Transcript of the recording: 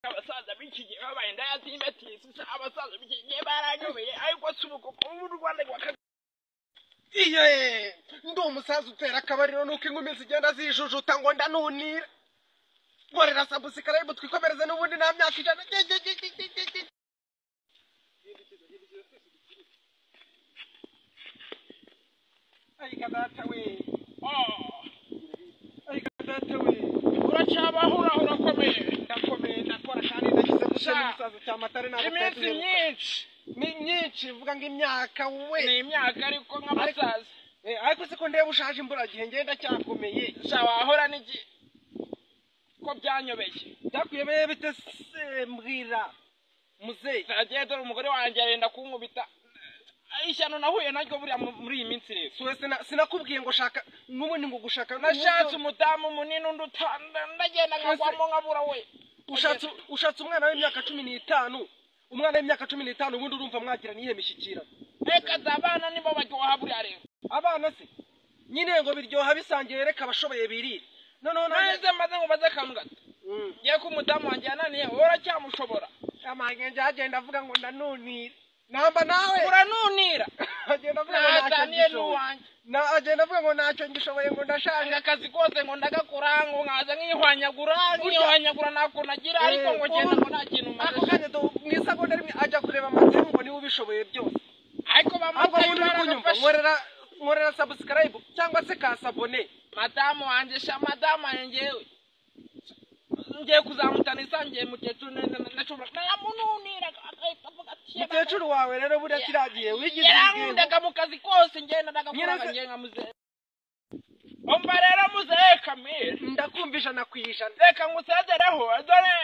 abasaza b'iki babaye ndayatimbatisi abasaza b'iki baranyobeye ariko subuko mu Rwanda rwa iye ndi umusaza utera akabariro nuko inkumi zigenda zijujuta ngo ndanunira gorera subscribe twikomereze n'ubundi nta myaka ijana ayika data we ayika data we uracabaho urakomeye ndakora kandi ndagize gushira umusaza cyamatare nabo iminsi myinshi vuga ngo imyaka we ni imyaka ariko nk'abasaza ariko siko ndeba ushaje imbura gihe ngenda cyakomeye wahora n'igi ko byanyobeye byakuyebeye bite mbwira muzeyi nagiye dore umugore wanjye arenda kunkubita ishyano nahuye naryo buriya muri iyi minsi rero swese sinakubwiye ngo shaka n'ubundi ngo gushaka nashatse umudamu munini ndagenda nkagwamo nkabura we ushatse umwana w'imyaka 15 umwana w'imyaka 15 ubundi urumva mwagira niye mishyikira reka zabana nibo baryoha buriya rero abana se nyine ngo biryoha bisangiye reka abashoboye birire noneho neze maze ngo baze kantu gato ngiye ko umudamu wanjye yananiye ora cyamushobora amange agenda avuga ngo ndanunira namba nawe uranunira agenda avuga ngo agenda avuga ngo ntacyo ngishoboye ngo ndashaka akazi kose ngo ndagakora ngo nkaza nkihwanyagura nako nagira ariko ngo genda ngo nta kintu maze ako kanya mwisagonda rimwe ajya kureba amatemu ngo niwe ubishoboye byose ariko bamutse nkorera subscribe cyangwa se ka sabone madamu wanje madamu yanjyewe ngiye kuzamutana isangiye mukecuru nashobora namununira akavuga ati mukecuru wawe rero buriya kiragiye wigize ibintu ndaga mu kazi kose ngenda ndagakora ngenga muze omba rero muze Kamire ndakumvisha nakwihisha reka ngusezereho dore